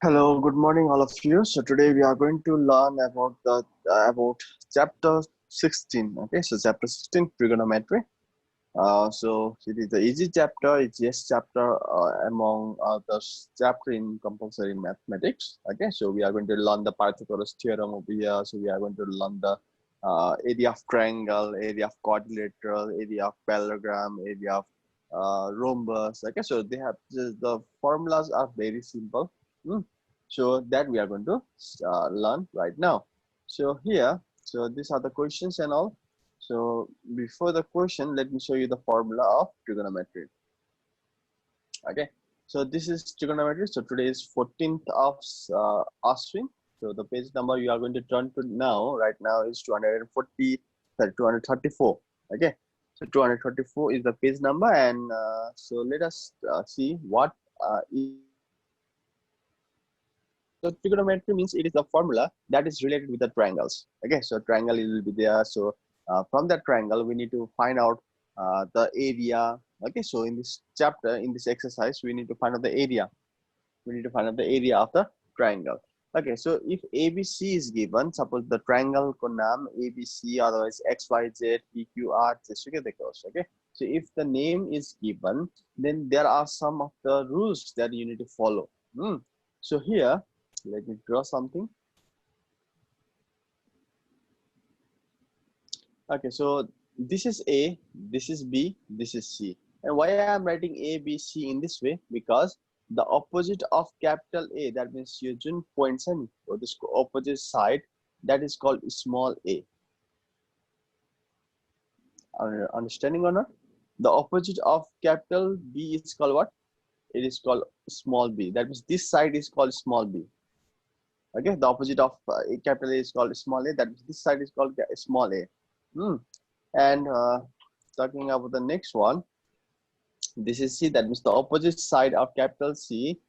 Hello, good morning, all of you. So today we are going to learn about the about chapter 16. Okay, so chapter 16, trigonometry. So it is the easy chapter, easiest chapter among the chapter in compulsory mathematics. Okay, so we are going to learn the Pythagoras theorem over here. So we are going to learn the area of triangle, area of quadrilateral, area of parallelogram, area of rhombus. Okay, so they have the formulas are very simple. Hmm. So that we are going to learn right now. So here, so these are the questions and all. So before the question, let me show you the formula of trigonometry. Okay, so this is trigonometry. So today is 14th of Ashwin. So the page number you are going to turn to now, right now is 234. Okay, so 234 is the page number, and so let us see what is. So trigonometry means it is a formula that is related with the triangles. Okay, so triangle will be there. So from that triangle, we need to find out the area. Okay, so in this chapter, in this exercise, we need to find out the area. We need to find out the area of the triangle. Okay, so if ABC is given, suppose the triangle ko naam ABC, otherwise XYZ, PQR, okay. So if the name is given, then there are some of the rules that you need to follow. So here, let me draw something. Okay, so this is A, this is B, this is C. And why I am writing A, B, C in this way? Because the opposite of capital A, that means your Jun points and or this opposite side, that is called small a. Understanding or not? The opposite of capital B is called what? It is called small b. That means this side is called small b. Okay, the opposite of capital A is called small a. That means this side is called small a. And talking about the next one, this is C. That means the opposite side of capital C.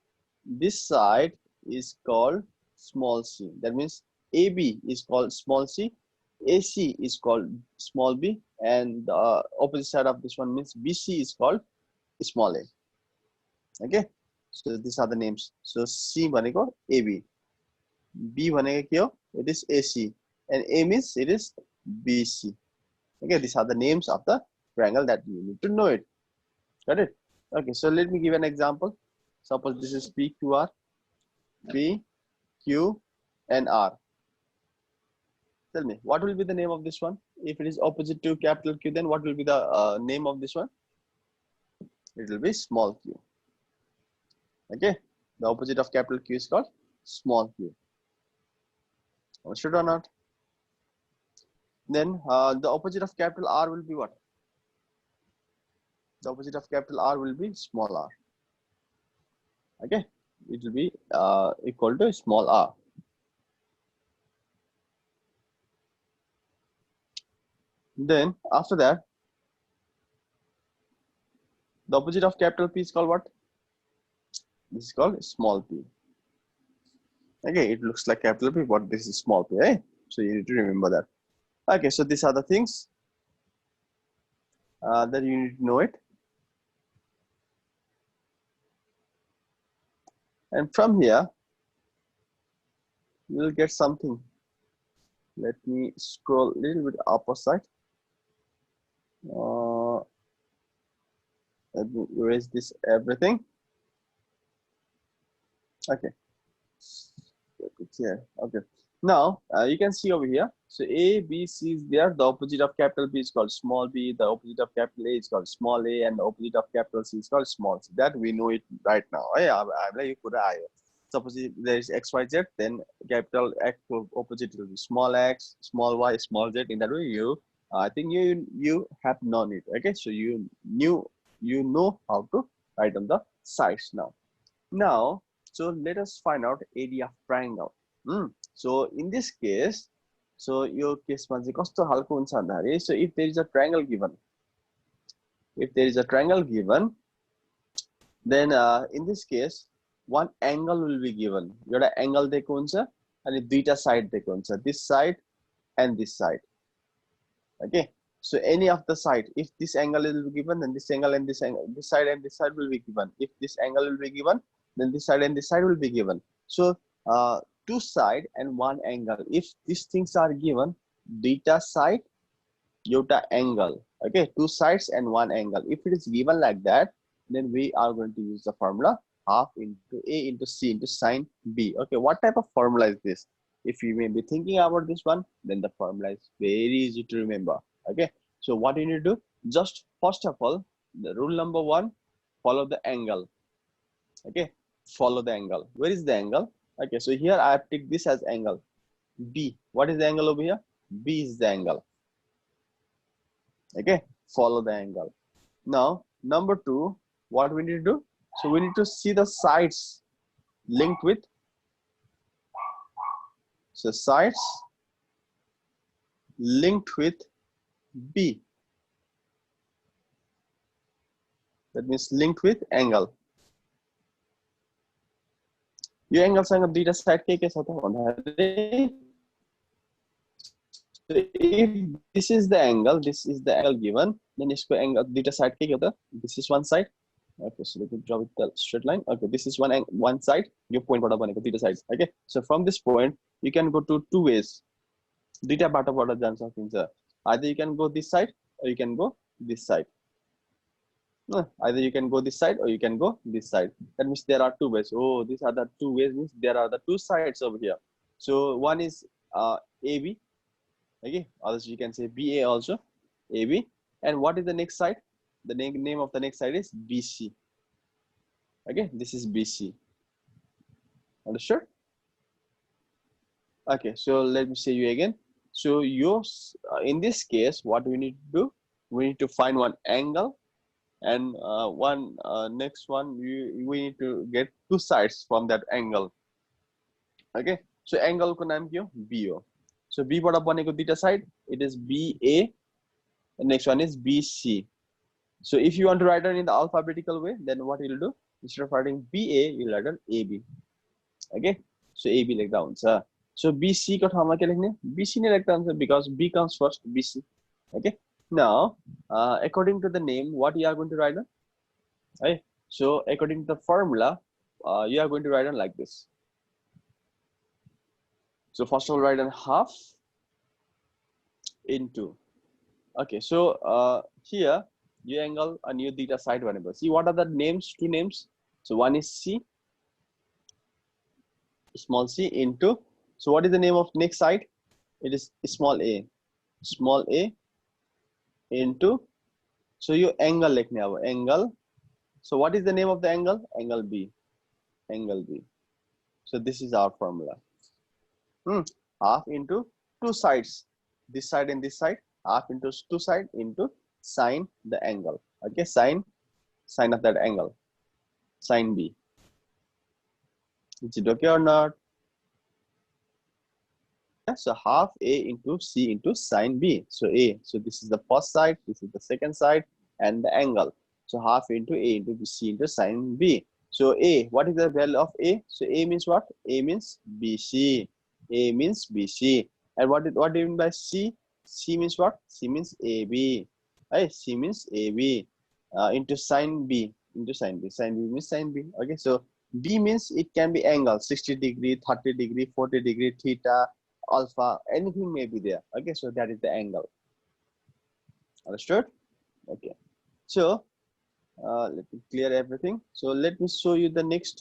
This side is called small c. That means AB is called small c, AC is called small b, and the opposite side of this one means BC is called small a. Okay, so these are the names. So C bhaneko AB. B bhaneko it is AC, and A means it is BC. Okay, these are the names of the triangle that you need to know it. Got it? Okay, so let me give an example. Suppose this is PQR, P, Q, and R. Tell me, what will be the name of this one? If it is opposite to capital Q, then what will be the name of this one? It will be small q. Okay, the opposite of capital Q is called small q. Understood or not? Then the opposite of capital R will be what? The opposite of capital R will be small r. Okay, it will be equal to small r. Then after that, the opposite of capital P is called what? This is called small p. Okay, it looks like capital P, but this is small p, right? So you need to remember that. Okay, so these are the things that you need to know it. And from here, you will get something. Let me scroll a little bit opposite. Let me erase this everything. Okay. Here. Okay. Now you can see over here. So A, B, C is there. The opposite of capital B is called small b. The opposite of capital A is called small a, and the opposite of capital C is called small c. That we know it right now. Suppose there is X, Y, Z, then capital X opposite will be small x, small y, small z. In that way, I think you have known it. Okay, so you know how to write on the sides now. Now, so let us find out area of triangle. So in this case, so your case so if there is a triangle given, then in this case, one angle will be given. Your angle dekho huncha and duita side dekho huncha, this side and this side. Okay, so any of the side, if this angle will be given, then this angle and this angle, this side and this side will be given. If this angle will be given, then this side and this side will be given. So two side and one angle. If these things are given, beta side, iota angle. Okay, two sides and one angle. If it is given like that, then we are going to use the formula half into A into C into sine B. Okay, what type of formula is this? If you may be thinking about this one, then the formula is very easy to remember. Okay, so what you need to do, just first of all, the rule number one, follow the angle. Okay, follow the angle. Where is the angle? Okay, so here I have taken this as angle B. What is the angle over here? B is the angle. Okay, follow the angle. Now number two, what we need to do, so we need to see the sides linked with, so sides linked with B, that means linked with angle. Yo angle सँग दुईटा side के छ त भन्दाखेरि, so if this is the angle given, then यसको angle दुईटा side के हो त, this is one side. Okay, so let me draw with the straight line. Okay, this is one side, yo point बाट बनेको दुईटा sides. Okay, so from this point you can go to two ways, दुईटा बाटोबाट जान सकिन्छ. Either you can go this side or you can go this side. Either you can go this side or you can go this side. That means there are two ways. Oh, these are the two ways, means there are the two sides over here. So one is AB. Okay, others you can say BA also, AB. And what is the next side? The name of the next side is BC. Okay, this is BC. Understood? Okay, so let me say you again. So yours, in this case, what we need to do, we need to find one angle, and next one we need to get two sides from that angle. Okay, so angle ko naam ke ho? BO. So B bata baneko duita side, it is BA, and next one is BC. So if you want to write down in the alphabetical way, then what you'll do, instead of writing BA, you'll write down AB. Okay, so AB like down, sir. So BC ko ठाउँमा के लेख्ने? BC नै लेख्दा हुन्छ, because B comes first, BC. Okay, now according to the name, what you are going to write down? Right? So according to the formula, you are going to write down like this. So first of all, write down half into. Okay, so here you angle and you theta side variable. See what are the names? Two names. So one is C, small c, into. So what is the name of next side? It is small a into. So you angle like now angle. So what is the name of the angle? Angle B. So this is our formula. Half into two sides, this side and this side, half into two side into sine the angle. Okay, sine of that angle, sine B. Is it okay or not? Yeah, so half A into C into sine B. So A, so this is the first side, this is the second side, and the angle. So half into A into C into sine B. So A, what is the value of A? So A means what? A means BC. A means BC. And what do you mean by C? C means what? C means AB. Right? C means AB into sine B. Into sine B. Sine B means sine B. Okay, so B means it can be angle, 60 degree, 30 degree, 40 degree, theta, alpha, anything may be there. Okay, so that is the angle. Understood? Okay. So let me clear everything. So let me show you the next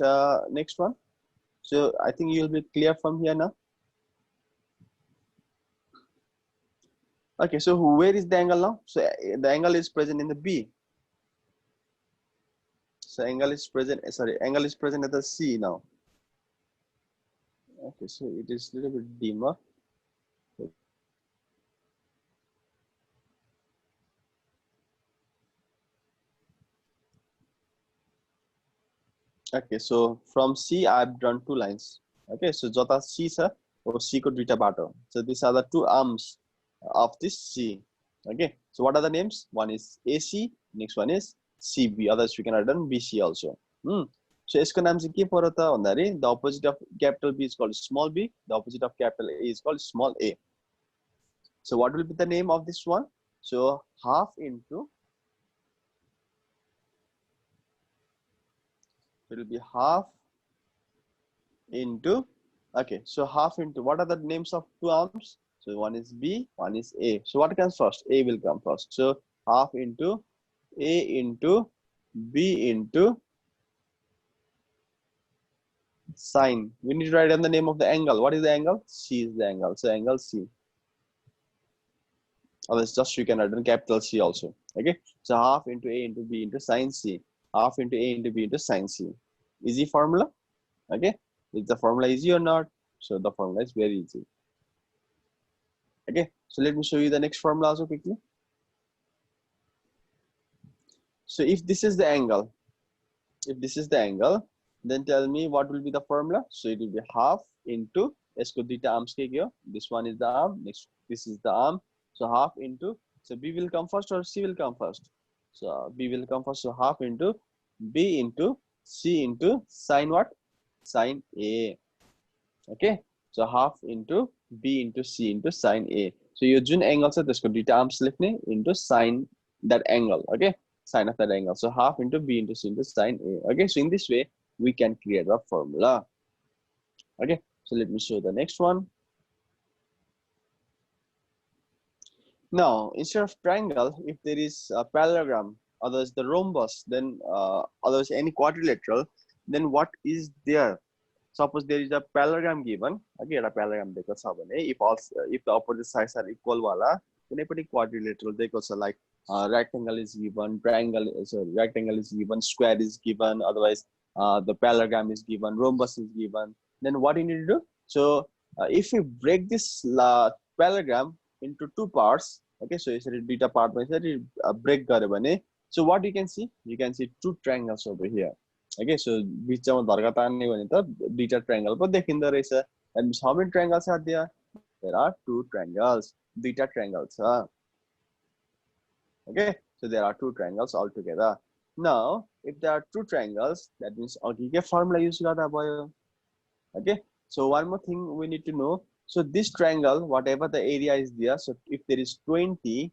one. So I think you'll be clear from here now. Okay, so where is the angle now? So the angle is present in the B. So angle is present, angle is present at the C now. Okay, so it is a little bit dimmer. Okay, so from C I've drawn two lines. Okay, so jota C sir or C ko duita bato. So these are the two arms of this C. Okay, so what are the names? One is AC, next one is CB. Others we can write down BC also. So यसको नाम चाहिँ के पर्यो त भन्दाखेरि, the opposite of capital B is called small b, the opposite of capital A is called small a. So what will be the name of this one? So half into, it will be half into, okay, so half into, what are the names of two arms? So one is B, one is A. So what comes first? A will come first. So half into A into B into sine. We need to write down the name of the angle. What is the angle? C is the angle. So angle C. Otherwise, just you can write down capital C also. Okay. So half into A into B into sine C. Half into A into B into sine C. Easy formula. Okay. Is the formula easy or not? So the formula is very easy. Okay. So let me show you the next formula also quickly. So if this is the angle, then tell me what will be the formula. So it will be half into, isko duita arms ke kyo. This one is the arm, next this is the arm. So half into, so B will come first or C will come first? So B will come first. So half into B into C into sine what? Sine A. Okay. So half into B into C into sine A. So your jun angle sa tesko duita arms lekhne into sine that angle. Okay. Sine of that angle. So half into B into C into sine A. Okay. So in this way, we can create a formula. Okay. So let me show the next one. Now, instead of triangle, if there is a parallelogram, otherwise the rhombus, then otherwise any quadrilateral, then what is there? Suppose there is a parallelogram given. Okay, a parallelogram deko cha bhane, if the opposite sides are equal wala, kuनै पनि quadrilateral deko cha, like rectangle is given, rectangle is given, square is given, otherwise the parallelogram is given, rhombus is given. Then what you need to do? So if we break this parallelogram into two parts, okay, so यसरी दुईटा पार्टमा यसरी break गर्यो भने, so what you can see? You can see two triangles over here. Okay, so बिचमा धर्का तान्ने भने त दुईटा ट्रायंगल पो देखिँदो रहेछ. That means how many triangles are there? There are two triangles. दुईटा ट्रायंगल छ. Okay, so there are two triangles altogether. Now, if there are two triangles, that means अघि के formula use गर्दा भयो. Okay, so one more thing we need to know. So this triangle, whatever the area is there, so if there is 20,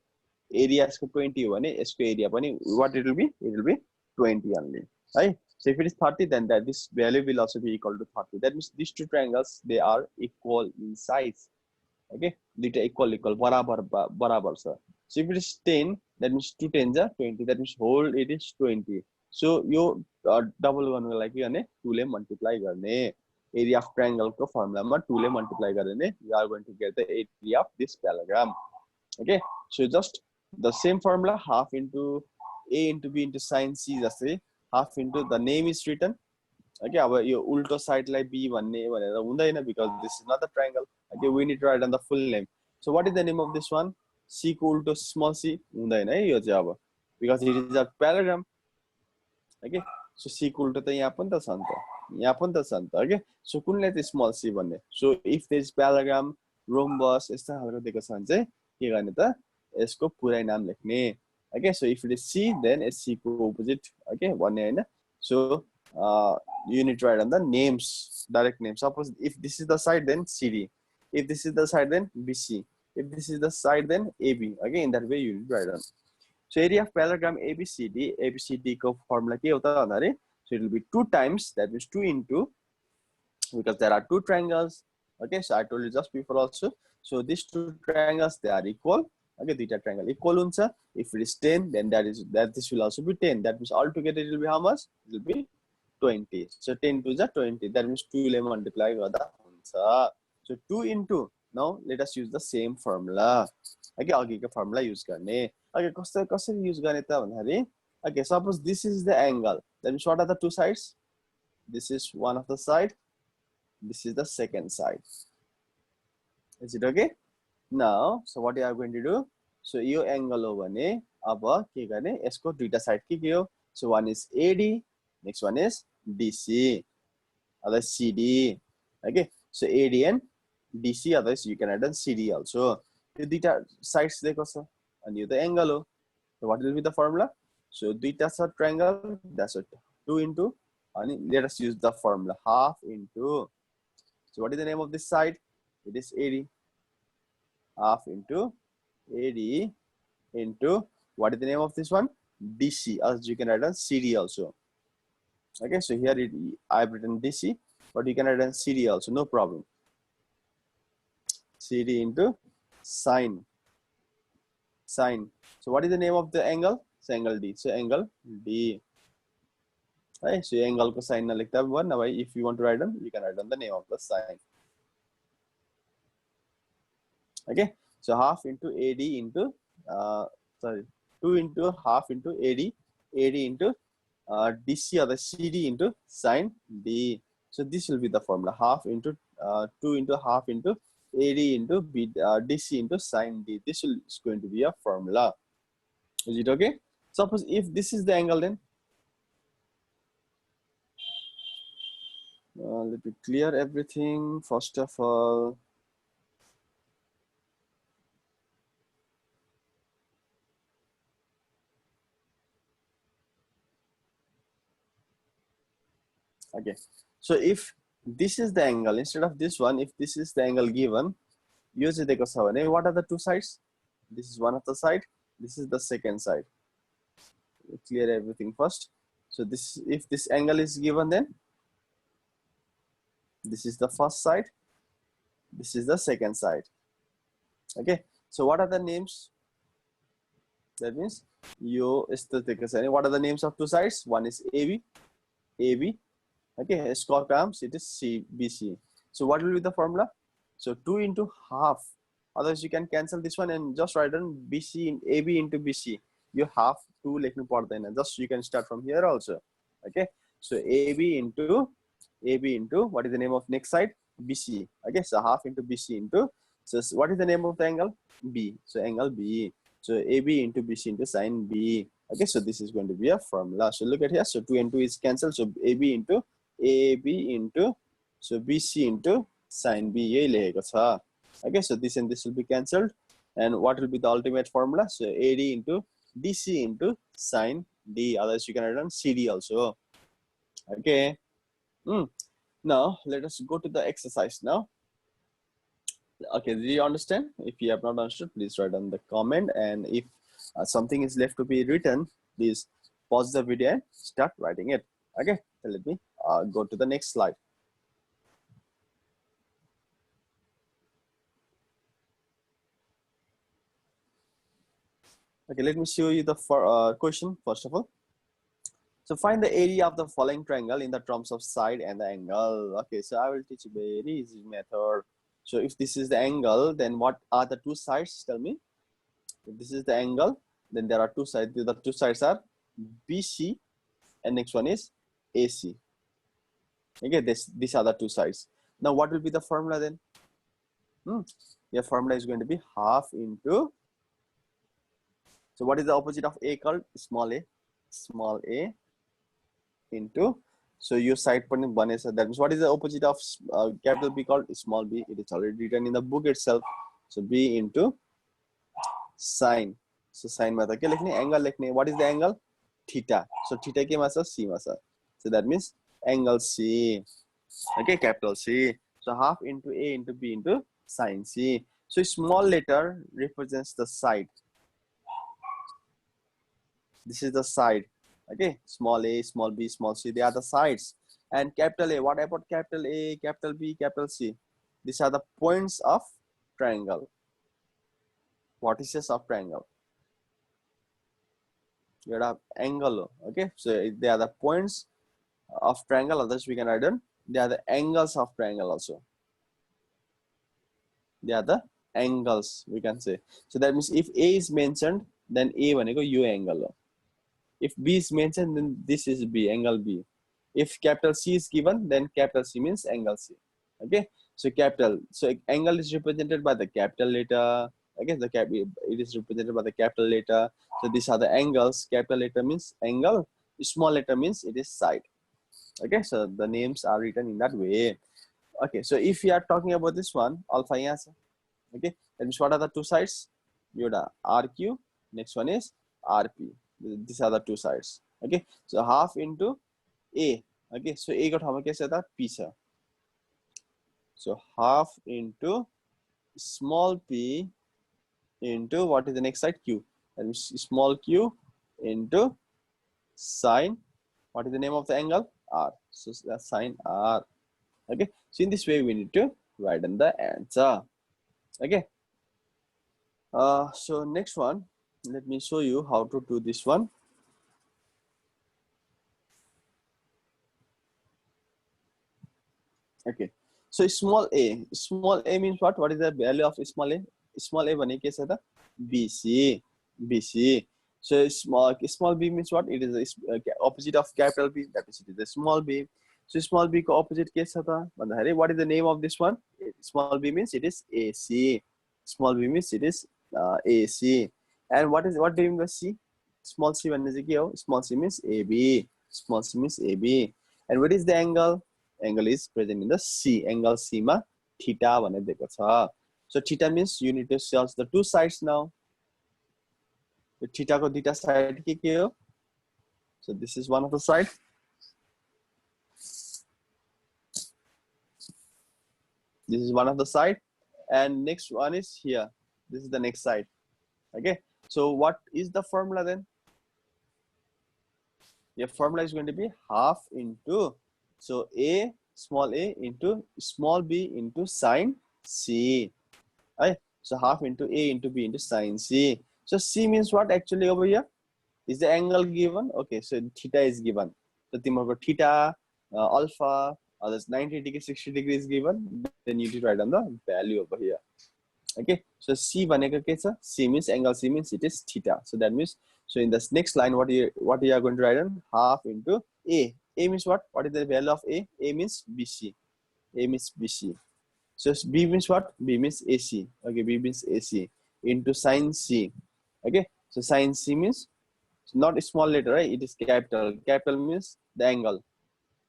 area is 20 भने यसको area पनि what it will be? It will be 20 only, right? So if it is 30, then that this value will also be equal to 30. That means these two triangles, they are equal in size. Okay, दुईटा equal बराबर छ. So if it is 10, that means 2 10s are 20. That means whole it is 20. So yo double गर्नको लागि भने 2 ले multiply गर्ने. Area of triangle को formula मा 2 ले multiply गर्ने, we are going to get the area of this parallelogram. Okay, so just the same formula, half into A into B into sine C जस्तै, half into the name is written. Okay, अब यो उल्टो साइडलाई B भन्ने भनेर हुँदैन, because this is not a triangle. Okay, we need to write down the full name. So what is the name of this one? C को उल्टो small c हुँदैन है यो चाहिँ अब, because it is a parallelogram. Okay, so C को उल्टो त यहाँ पनि त छ नि त, यहाँ पनि त छ नि त. Okay, so कुनले चाहिँ small c भन्ने? So if there is parallelogram, rhombus यस्ता खालको दिएको छ भने चाहिँ के गर्ने त, यसको पुरै नाम लेख्ने. Okay, so if it is C, then it's C को opposite. Okay, भन्ने हैन. So you need to write down the names, direct names. Suppose if this is the side, then CD. If this is the side, then BC. If this is the side, then AB. Okay, in that way you need to write down. So area of parallelogram ABCD को formula के होता है ना? So it will be 2 times, that means 2 into, because there are two triangles. Okay, so I told you just before also. So these two triangles, they are equal. Okay, duita triangle equal huncha. If it is 10, then this will also be 10. That means altogether it will be how much? It will be 20. So 10 to the 20. That means 2 ले multiply गर्दा हुन्छ. So 2 into, now let us use the same formula. Okay, अघिको formula use गर्ने. Okay, कसरी use गर्ने त भन्दाखेरि, okay, suppose this is the angle. That means what are the two sides? This is one of the side. This is the second side. Is it okay? Now, so what you are going to do? So yo angle हो भने अब के गर्ने? यसको दुईटा side के हो? So one is AD, next one is DC, otherwise CD. Okay, so AD and DC, otherwise you can add on CD also. यो दुईटा sides दिएको छ अनि यो त angle हो. So what will be the formula? So दुईटा छ triangle, that's it. 2 into, and let us use the formula, half into. So what is the name of this side? It is AD. Half into AD into, what is the name of this one? DC, as you can write on CD also. Okay, so here I've written DC. but you can write on CD also, no problem. CD into sine. Sine. So what is the name of the angle? So angle D. So angle D. Right? So angle ko sine na likhta one. Now if you want to write them, you can write down the name of the sine. Okay. So half into AD into 2 into half into AD into DC or the CD into sine D. So this will be the formula. Half into 2 into half into AD into DC into sine D. This is going to be a formula. Is it okay? Suppose if this is the angle, then let me clear everything first of all. Okay, so if this is the angle, instead of this one, if this is the angle given, use it. What are the two sides? This is one of the side. This is the second side. Clear everything first. So this, if this angle is given, then this is the first side. This is the second side. Okay. So what are the names? That means what are the names of two sides? One is AB. Okay, score comes, it is CBC. So what will be the formula? So 2 into half. Otherwise, you can cancel this one and just write down BC in AB into BC. You have 2 lekhnu pardaina. Just you can start from here also. Okay. So AB into what is the name of next side? BC. Okay. So half into BC into. So what is the name of the angle? B. So angle B. So AB into BC into sine B. Okay. So this is going to be a formula. So look at here. So 2 and 2 is cancelled. So AB into so BC into sine B. Okay, so this and this will be cancelled. And what will be the ultimate formula? So AD into DC into sine D. Otherwise, you can write on CD also. Okay. Now, let us go to the exercise now. Okay, do you understand? If you have not understood, please write on the comment. And if something is left to be written, please pause the video and start writing it. Okay, so let me go to the next slide. Okay, let me show you the question first of all. So find the area of the following triangle in the terms of side and the angle. Okay, so I will teach you a very easy method. So if this is the angle, then what are the two sides? Tell me. If this is the angle, then there are two sides. The two sides are BC and next one is AC. Okay, these are the two sides. Now what will be the formula then? Your formula is going to be half into. So what is the opposite of A called? Small a. Small a into. So your side point one is that means what is the opposite of capital B called? Small b. It is already written in the book itself. So B into sine. So sine mata ke likhne angle likhne. What is the angle? Theta. So theta ke masa C masa. So that means angle C. Okay, capital C. So half into A into B into sine C. So small letter represents the side. This is the side. Okay, small a, small b, small c, they are the sides. And capital A, what about capital A, capital B, capital C? These are the points of triangle. Vertices of triangle. You have angle. Okay, so they are the points of triangle. Others we can write down. They are the angles of triangle also. They are the angles we can say. So that means if A is mentioned, then A one go U angle. If B is mentioned, then this is B, angle B. If capital C is given, then capital C means angle C. Okay, so capital, so angle is represented by the capital letter. Okay, it is represented by the capital letter. So these are the angles. Capital letter means angle. Small letter means it is side. Okay, so the names are written in that way. Okay, so if you are talking about this one, alpha yes. Okay, that means what are the two sides? Yoda RQ. Next one is RP. These are the two sides. Okay, so half into A. Okay, so A got how much is that? P. So half into small p into what is the next side? Q. That means small q into sine. What is the name of the angle? R. So that's sine R. Okay, so in this way we need to write in the answer. Okay, so next one, let me show you how to do this one. Okay, so small a means what is the value of small a? Small a bhane ke cha ta bc. So small b means what? It is the opposite of capital B, that is it is a small b. So small b ko opposite ke cha ta bhanda what is the name of this one? Small b means it is ac. Small b means it is ac. And what do you mean by c? Small c bhanne chai ke ho? Small c means ab. Small c means ab. And what is the angle? Angle is present in the C. Angle C ma theta bhane दिएको छ. So theta means you need to search the two sides now. The theta ko duita side के हो? So this is one of the side. This is one of the side, and next one is here. This is the next side. Okay. So what is the formula then? Your formula is going to be half into, so a small a into small b into sine c. Right? So half into a into b into sine c. So c means what actually over here? Is the angle given? Okay, so theta is given. So timorko theta, alpha, that's 90 degree, 60 degree is given. Then you need to write down the value over here. Okay, so c bhaneko ke cha? C means angle C means it is theta. So that means, so in this next line, what you are going to write on? Half into a. A means what? What is the value of a? A means BC. A means BC. So B means what? B means AC. Okay, B means AC into sine C. Okay, so sine C means not a small letter, right? It is capital. Capital means the angle.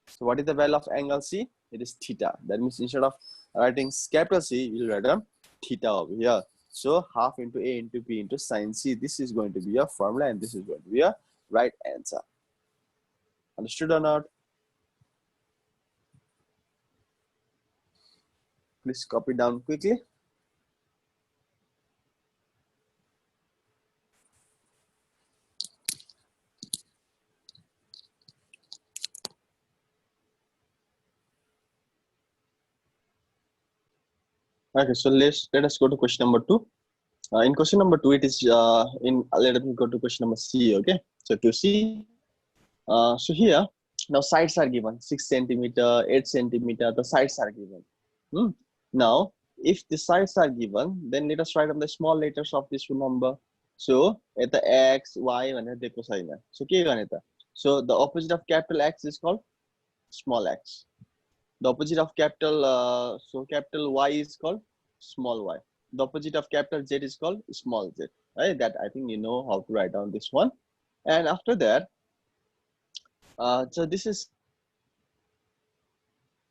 So what is the value of angle C? It is theta. That means instead of writing capital C, you will write down theta over here. So half into A into B into sine C. This is going to be a formula, and this is going to be a right answer. Understood or not? Please copy down quickly. Okay, so let us go to question number 2. In question number 2, it is let me go to question number C. Okay, so to C, so here now sides are given 6 centimeter, 8 centimeter. The sides are given. Now, if the sides are given, then let us write on the small letters of this number. So at the x, y, and the cosine. So ke गर्ने त? So the opposite of capital X is called small x. The opposite of capital capital Y is called small y. The opposite of capital Z is called small z. Right? That I think you know how to write down this one. And after that, so this is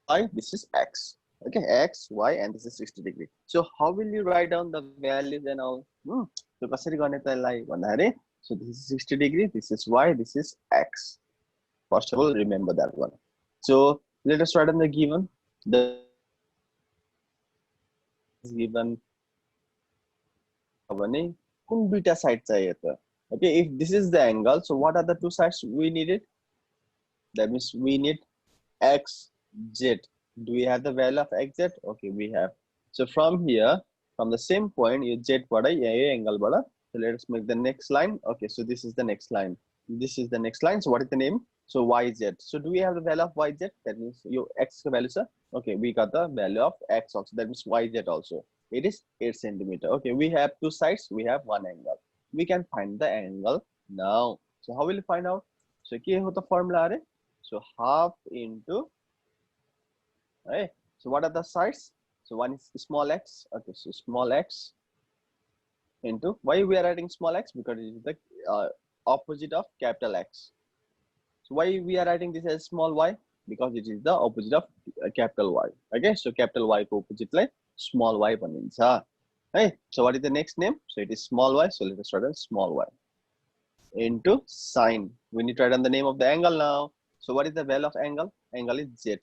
y, this is x. Okay, x, y, and this is 60 degree. So how will you write down the values and all? So कसरी गर्ने त यसलाई भन्दाखेरि, so this is 60 degree, this is y, this is x. First of all, remember that one. So let us write on the given. The given भने कुन दुईटा side चाहियो त? Okay, if this is the angle, so what are the two sides we needed? That means we need x, z. Do we have the value of x, z? Okay, we have. So from here, from the same point, you z bada, yeah, angle bada. So let us make the next line. Okay, so this is the next line. This is the next line. So what is the name? So yz. So do we have the value of yz? That means your x value, sir. Okay, we got the value of x also. That means yz also. It is 8 centimeter. Okay, we have two sides. We have one angle. We can find the angle now. So how will you find out? So ke ho the formula? So half into, right? So what are the sides? So one is small x. Okay, so small x into, why we are writing small x? Because it is the opposite of capital X. So why we are writing this as small y? Because it is the opposite of capital Y. Okay, so capital Y ko opposite like small y baniन्छ. Right? So what is the next name? So it is small y. So let us write as small y into sine. We need to write down the name of the angle now. So what is the value of angle? Angle is z.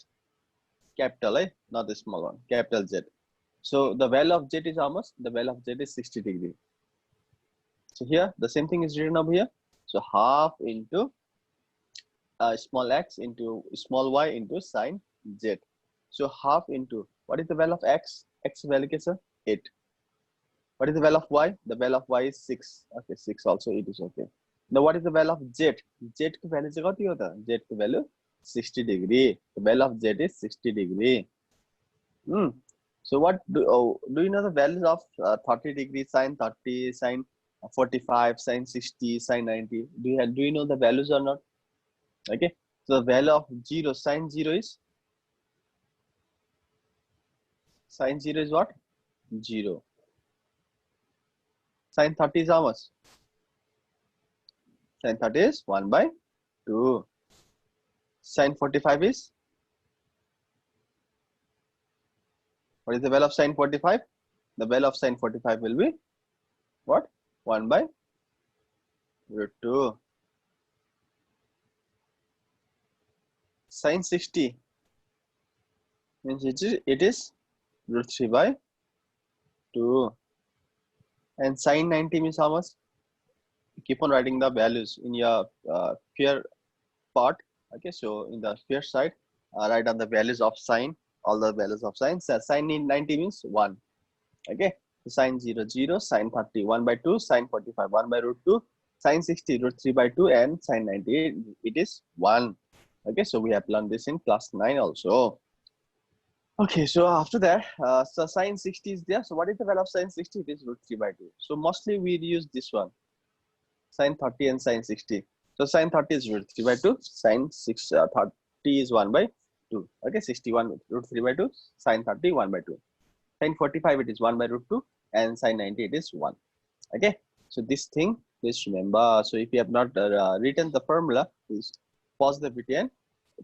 Capital, eh? Not the small one. Capital Z. So the value of z is how much? The value of z is 60 degree. So here the same thing is written over here. So half into small x into small y into sine z. So half into, what is the value of x? X value is 8. What is the value of y? The value of y is 6. Okay, 6 also it is okay. Now what is the value of z? Z की value से कौन होता है? Z की value 60 degree. The value of z is 60 degree. So what do you know the values of 30 degree, sine 30, sine 45, sine 60, sine 90? Do you know the values or not? Okay. So the value of 0, sine 0 is, sine 0 is what? 0. Sine 30 is how much? Sine 30 is 1 by 2. Sine 45 is, what is the value of sine 45? The value of sine 45 will be what? 1 by root 2. Sine 60 means it is root 3 by 2. And sine 90 means how much? Keep on writing the values in your pair part. Okay, so in the pair side, write down the values of sine, all the values of sine. So sine 90 means 1. Okay, so sine 0, 0, sine 30, 1 by 2, sine 45, 1 by root 2, sine 60, root 3 by 2, and sine 90, it is 1. Okay, so we have learned this in class 9 also. Okay, so after that, so sine 60 is there. So what is the value of sine 60? It is root 3 by 2. So mostly we use this one, sine 30 and sine 60. So sine 30 is root 3 by 2, sine 30 is 1 by 2. Okay, 61 root 3 by 2, sine 30 1 by 2. Sine 45 it is 1 by root 2, and sine 90 it is 1. Okay, so this thing, please remember. So if you have not written the formula, please pause the video and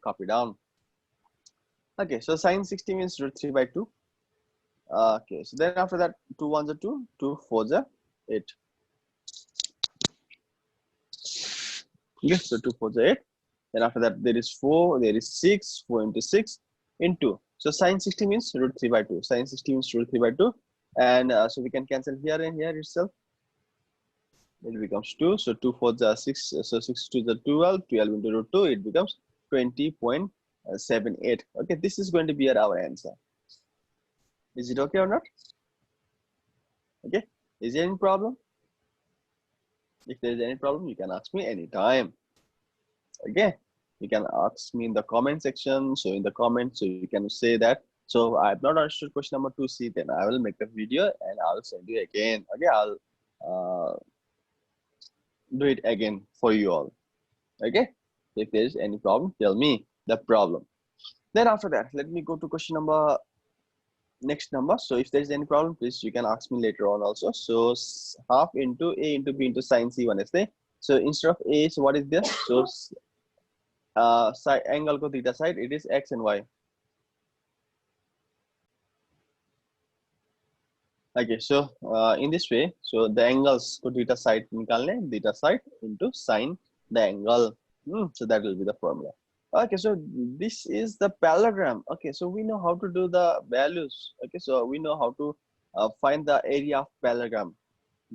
copy down. Okay, so sine 60 means root 3 by 2. Okay, so then after that, 2 1s are 2, 2 4s are 8. Okay, so 2 4s are 8. Then after that, there is 4, there is 6, 4 into 6 into. So sine 60 means root 3 by 2. Sine 60 means root 3 by 2. And so we can cancel here and here itself. It becomes 2. So 2 4s are 6. So 6 2s are 12. 12 into root 2, it becomes 20.78. Okay, this is going to be our answer. Is it okay or not? Okay, is there any problem? If there is any problem, you can ask me anytime. Okay, you can ask me in the comment section. So in the comments, so you can say that, so I have not understood question number 2C, then I will make the video and I'll send you again. Okay, I'll do it again for you all. Okay, if there is any problem, tell me the problem. Then after that, let me go to question number, next number. So if there is any problem, please you can ask me later on also. So half into a into b into sine c1 is there. So instead of a, so what is there? So side angle ko theta side, it is x and y. Okay, so in this way, so the angles ko theta side nikalne, theta side into sine the angle. So that will be the formula. Okay, so this is the parallelogram. Okay, so we know how to do the values. Okay, so we know how to find the area of parallelogram.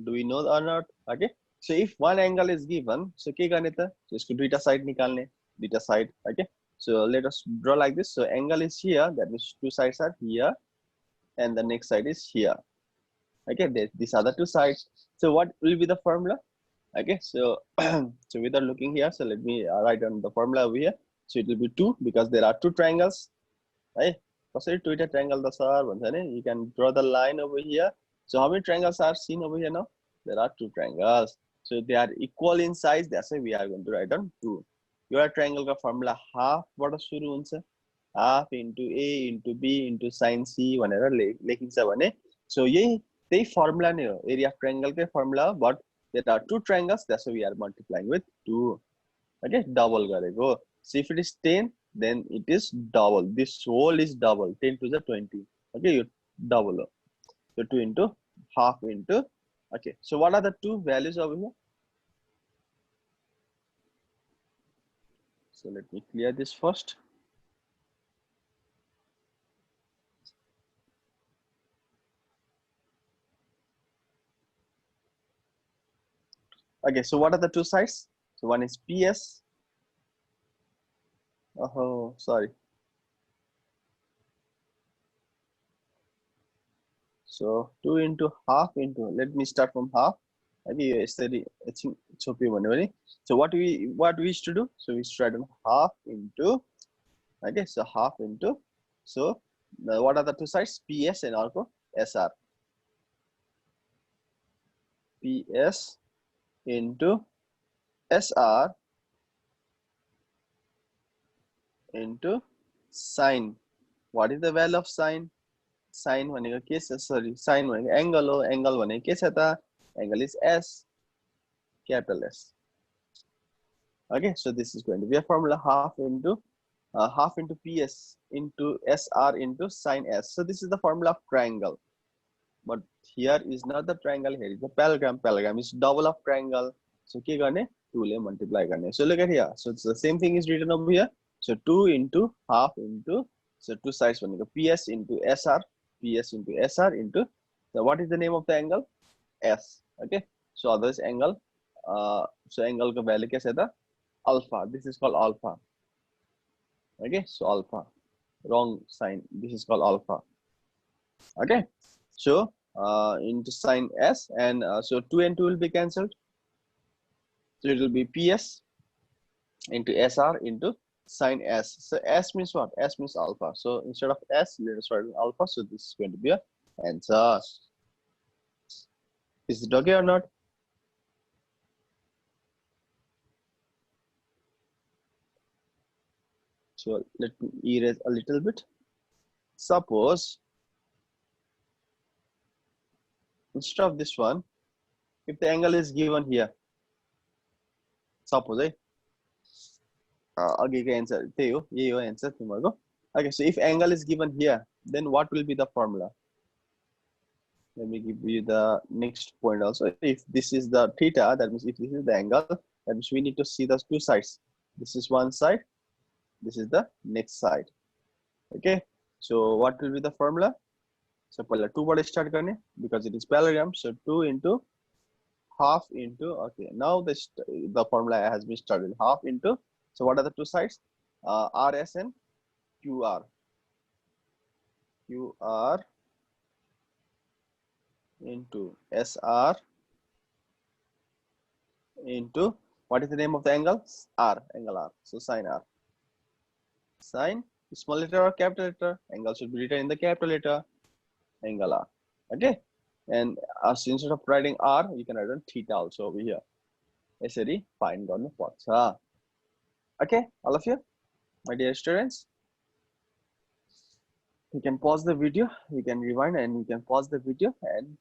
Do we know or not? Okay, so if one angle is given, so ke garne ta? So isko duita side nikalne, duita side. Okay, so let us draw like this. So angle is here, that means two sides are here, and the next side is here. Okay, these are the two sides. So what will be the formula? Okay, so so without looking here, so let me write down the formula over here. So it will be 2 because there are two triangles, right? Two triangle the sir, you can draw the line over here. So how many triangles are seen over here now? There are two triangles. So they are equal in size. That's why we are going to write down 2. Your triangle का formula half what शुरू हुन्छ, half into a into b into sine c भनेर लेखिन्छ भने. So यही formula नै हो, area of triangle के formula, but there are two triangles. That's why we are multiplying with 2. Okay, double गरेको. So if it is 10, then it is double. This whole is double. 10 to the 20. Okay, you double. So 2 into half into. Okay, so what are the two values over here? So let me clear this first. Okay, so what are the two sides? So one is PS. Oh, sorry. So 2 into half into, let me start from half. Maybe study, I think it's okay one. So what we used to do? So we start on half into, okay, so half into, so what are the two sides? PS and also SR. PS into SR into sine. What is the value of sine? Sine भनेको के छ? Sorry, sine भनेको angle हो. Angle भनेको के छ त? Angle is S, capital S. Okay, so this is going to be a formula half into PS into SR into sine S. So this is the formula of triangle. But here is not the triangle, here is the parallelogram. Parallelogram is double of triangle. So के गर्ने? 2 ले multiply गर्ने. So look at here. So it's the same thing is written over here. So 2 into half into, so two sides भनेको PS into SR, PS into SR into, so what is the name of the angle? S. Okay. So otherwise angle, so angle को value के छ त? Alpha. This is called alpha. Okay. So alpha. Wrong sign. This is called alpha. Okay. So into sine S, and so 2 and 2 will be cancelled. So it will be PS into SR into sine S. So S means what? S means alpha. So instead of S, let us write alpha. So this is going to be a answer. Is it okay or not? So let me erase a little bit. Suppose instead of this one, if the angle is given here, suppose answer answer. Okay, so if angle is given here, then what will be the formula? Let me give you the next point also. If this is the theta, that means if this is the angle, that means we need to see the two sides. This is one side, this is the next side. Okay, so what will be the formula? So 2 बाट start गर्ने, because it is parallelogram. So 2 into half into, okay, now the formula has been started. Half into, so what are the two sides? RS and QR. QR into SR into, what is the name of the angle? R, angle R. So sine R. Sine, small letter or capital letter? Angle should be written in the capital letter. Angle R. Okay. And so instead of writing R, you can write on theta also over here. यसरी find गर्नु पर्छ. Okay, all of you, my dear students. You can pause the video, you can rewind, and you can pause the video and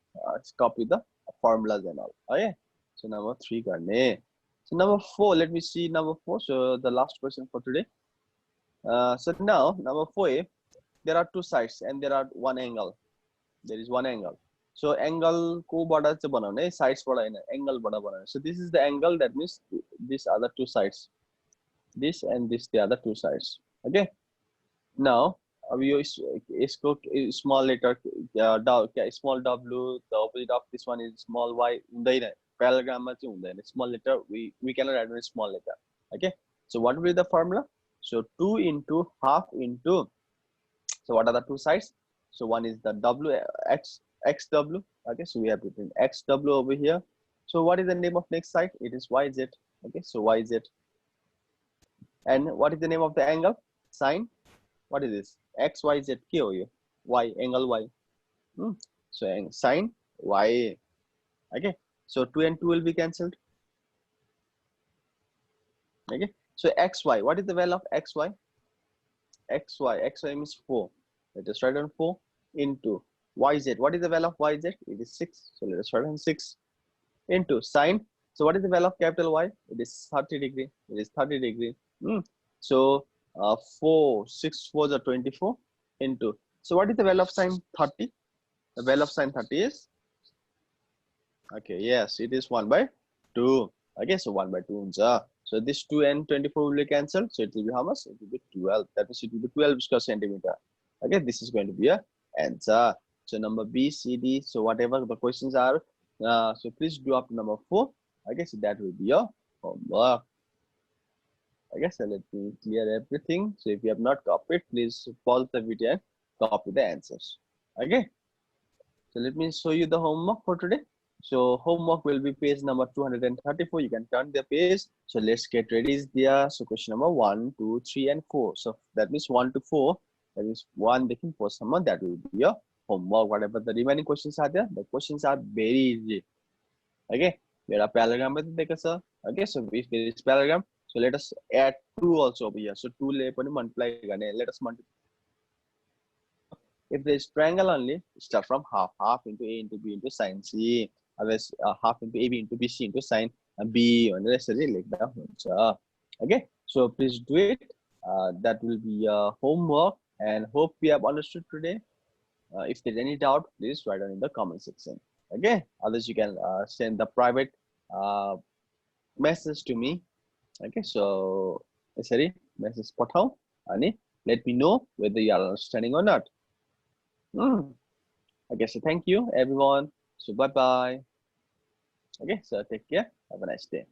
copy the formulas and all. Okay. So number 3 गर्ने. So number 4, let me see number 4. So the last question for today. So now number 4, there are two sides and there are one angle. There is one angle. So angle को बाट चाहिँ बनाउने, sides बाट हैन, angle बाट बनाउने. So this is the angle, that means these are the two sides. This and this, the other two sides. Okay. Now अब यो यसको small letter small w, the opposite of this one is small y. हुँदैन, parallelogram मा चाहिँ हुँदैन. Small letter we cannot add a small letter. Okay. So what will be the formula? So 2 into half into, so what are the two sides? So one is the w, xw. Okay, so we have written xw over here. So what is the name of next side? It is yz. Okay, so yz. And what is the name of the angle? Sine. What is this? xyz. Y, angle y. So sine y. Okay, so 2 and 2 will be cancelled. Okay, so xy. What is the value of xy? xy means 4. Let us write on 4 into yz. What is the value of yz? It is 6. So let us write on 6 into sine. So what is the value of capital Y? It is 30 degree. It is 30 degree. So 6 4s are 24 into. So what is the value of sine 30? The value of sine 30 is, okay, yes, it is 1/2. Okay, so 1/2. So this 2 and 24 will be cancelled. So it will be how much? It will be 12. That means it will be 12 square centimeter. Okay, this is going to be a answer. So number B, C, D. So whatever the questions are, so please do up to number 4. Okay, so that will be your homework. Okay, so let me clear everything. So if you have not copied, please pause the video and copy the answers. Okay. So let me show you the homework for today. So homework will be page number 234. You can turn the page. So let's get ready there. So question number 1, 2, 3, and 4. So that means 1 to 4. That is 1 making 4 summer. That will be your homework. Whatever the remaining questions are there, the questions are very easy. Okay. There are parallelogram method take us. Okay. So if there is parallelogram, so let us add 2 also over here. So 2 multiply. Let us multiply. If there is triangle only, start from half. Half into A into B into sine C. Otherwise, half into AB into BC into sine B. Like that. Okay. So please do it. That will be homework, and hope we have understood today. If there's any doubt, please write down in the comment section. Okay. Otherwise, you can send the private message to me. Okay. So, sorry, message pothao. Let me know whether you are understanding or not. Okay, so thank you everyone. So bye bye. Okay, so take care. Have a nice day.